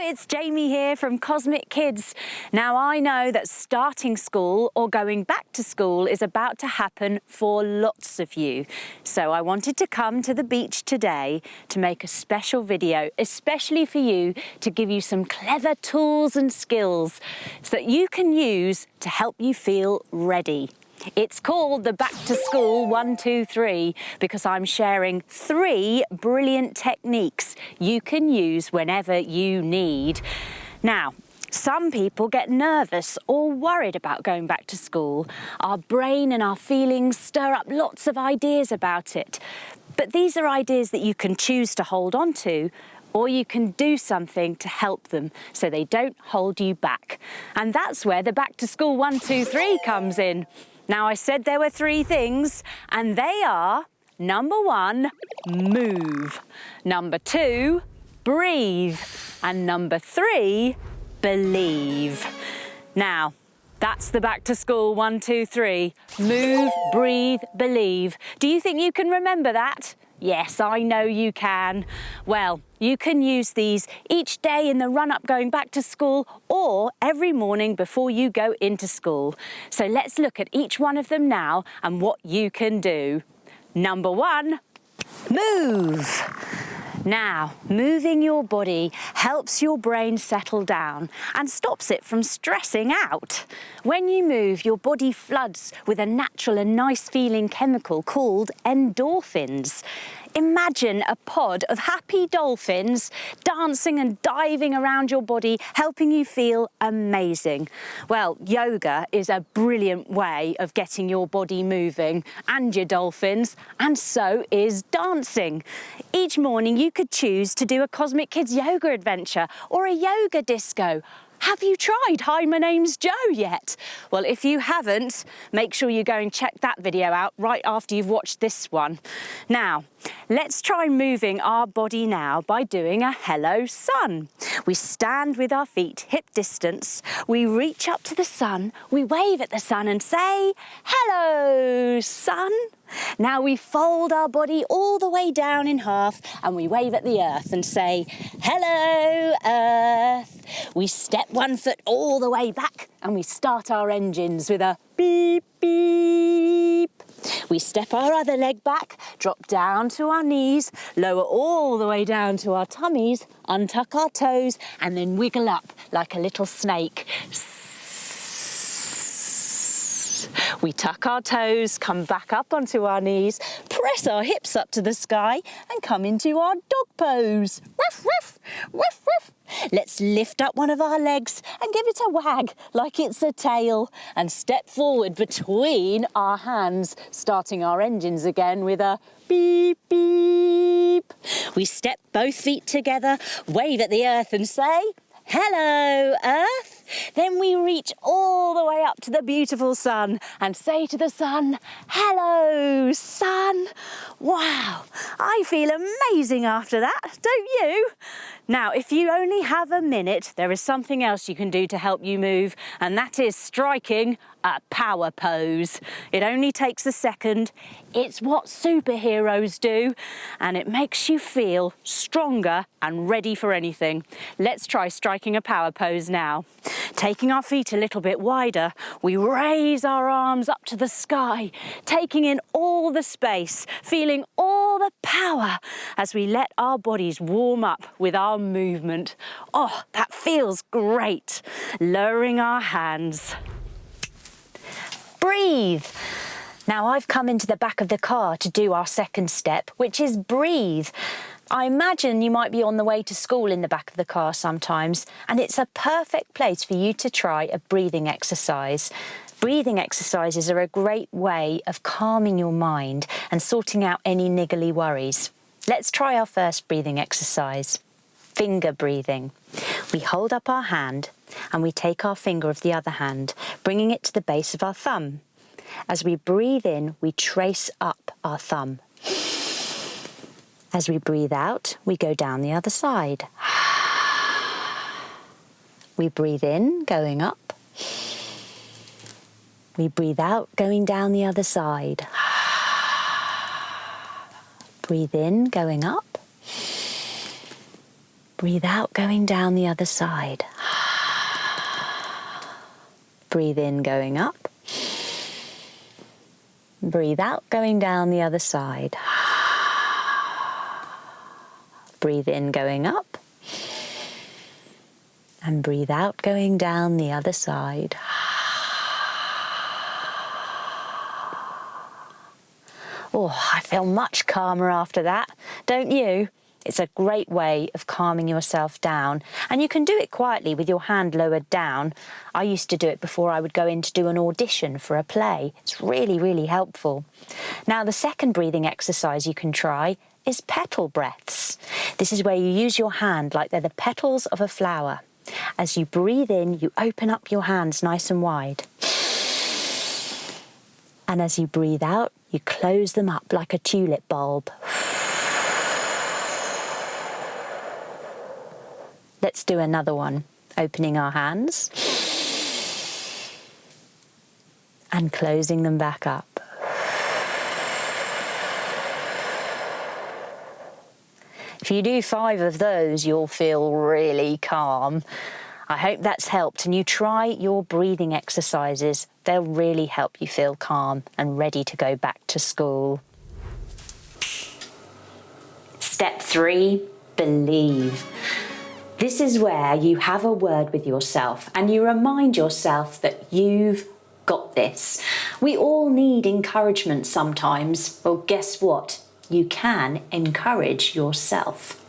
it's Jamie here from Cosmic Kids. Now I know that starting school or going back to school is about to happen for lots of you. So I wanted to come to the beach today to make a special video, especially for you, to give you some clever tools and skills so that you can use to help you feel ready. It's called the Back to School 1, 2, 3 because I'm sharing 3 brilliant techniques you can use whenever you need. Now, some people get nervous or worried about going back to school. Our brain and our feelings stir up lots of ideas about it. But these are ideas that you can choose to hold on to, or you can do something to help them so they don't hold you back. And that's where the Back to School 1, 2, 3 comes in. Now, I said there were 3 things, and they are, number 1, move. Number 2, breathe. And number 3, believe. Now, that's the Back to School 1, 2, 3. Move, breathe, believe. Do you think you can remember that? Yes, I know you can. Well, you can use these each day in the run-up going back to school or every morning before you go into school. So let's look at each one of them now and what you can do. Number 1, move. Now, moving your body helps your brain settle down and stops it from stressing out. When you move, your body floods with a natural and nice feeling chemical called endorphins. Imagine a pod of happy dolphins dancing and diving around your body, helping you feel amazing. Well, yoga is a brilliant way of getting your body moving and your dolphins, and so is dancing. Each morning you could choose to do a Cosmic Kids yoga adventure or a yoga disco. Have you tried Hi, my name's Joe yet? Well, if you haven't, make sure you go and check that video out right after you've watched this one. Now, let's try moving our body now by doing a hello sun. We stand with our feet hip distance, we reach up to the sun, we wave at the sun and say, hello, sun. Now we fold our body all the way down in half and we wave at the earth and say, hello, earth. We step one foot all the way back and we start our engines with a beep, beep. We step our other leg back, drop down to our knees, lower all the way down to our tummies, untuck our toes and then wiggle up like a little snake. We tuck our toes, come back up onto our knees, press our hips up to the sky and come into our dog pose. Woof, woof, woof, woof. Let's lift up one of our legs and give it a wag like it's a tail and step forward between our hands, starting our engines again with a beep, beep. We step both feet together, wave at the earth and say, hello, earth. Then we reach all the way up to the beautiful sun and say to the sun, hello, sun. Wow, I feel amazing after that, don't you? Now, if you only have a minute, there is something else you can do to help you move, and that is striking a power pose. It only takes a second. It's what superheroes do, and it makes you feel stronger and ready for anything. Let's try striking a power pose now. Taking our feet a little bit wider, we raise our arms up to the sky, taking in all the space, feeling all the power as we let our bodies warm up with our movement. Oh, that feels great. Lowering our hands. Breathe. Now I've come into the back of the car to do our second step, which is breathe. I imagine you might be on the way to school in the back of the car sometimes, and it's a perfect place for you to try a breathing exercise. Breathing exercises are a great way of calming your mind and sorting out any niggly worries. Let's try our first breathing exercise. Finger breathing. We hold up our hand and we take our finger of the other hand, bringing it to the base of our thumb. As we breathe in, we trace up our thumb. As we breathe out, we go down the other side. We breathe in, going up. We breathe out, going down the other side. Breathe in, going up. Breathe out, going down the other side. Breathe in, going up. Breathe out, going down the other side. Breathe in, going up. And breathe out, going down the other side. Oh, I feel much calmer after that, don't you? It's a great way of calming yourself down, and you can do it quietly with your hand lowered down. I used to do it before I would go in to do an audition for a play. It's really, really helpful. Now, the second breathing exercise you can try is petal breaths. This is where you use your hand like they're the petals of a flower. As you breathe in, you open up your hands nice and wide. And as you breathe out, you close them up like a tulip bulb. Let's do another one. Opening our hands and closing them back up. If you do 5 of those, you'll feel really calm. I hope that's helped, and you try your breathing exercises. They'll really help you feel calm and ready to go back to school. Step 3, believe. This is where you have a word with yourself and you remind yourself that you've got this. We all need encouragement sometimes. Well, guess what? You can encourage yourself.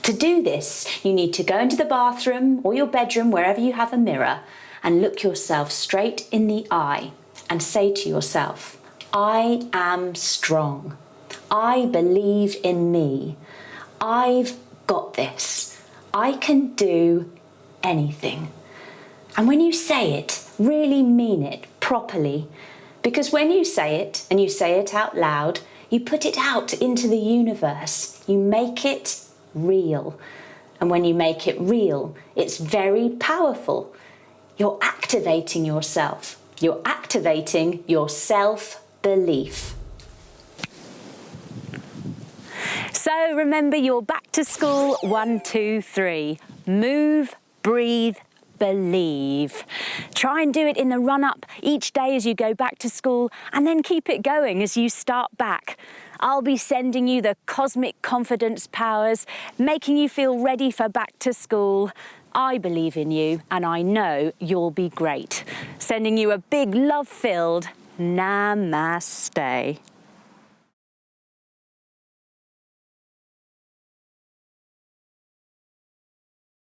To do this, you need to go into the bathroom or your bedroom, wherever you have a mirror, and look yourself straight in the eye and say to yourself, I am strong. I believe in me. I've got this. I can do anything. And when you say it, really mean it properly. Because when you say it, and you say it out loud, you put it out into the universe. You make it real. And when you make it real, it's very powerful. You're activating yourself. You're activating your self-belief. So remember your back to school 1, 2, 3. Move, breathe, believe. Try and do it in the run-up each day as you go back to school, and then keep it going as you start back. I'll be sending you the cosmic confidence powers, making you feel ready for back to school. I believe in you, and I know you'll be great. Sending you a big love-filled namaste.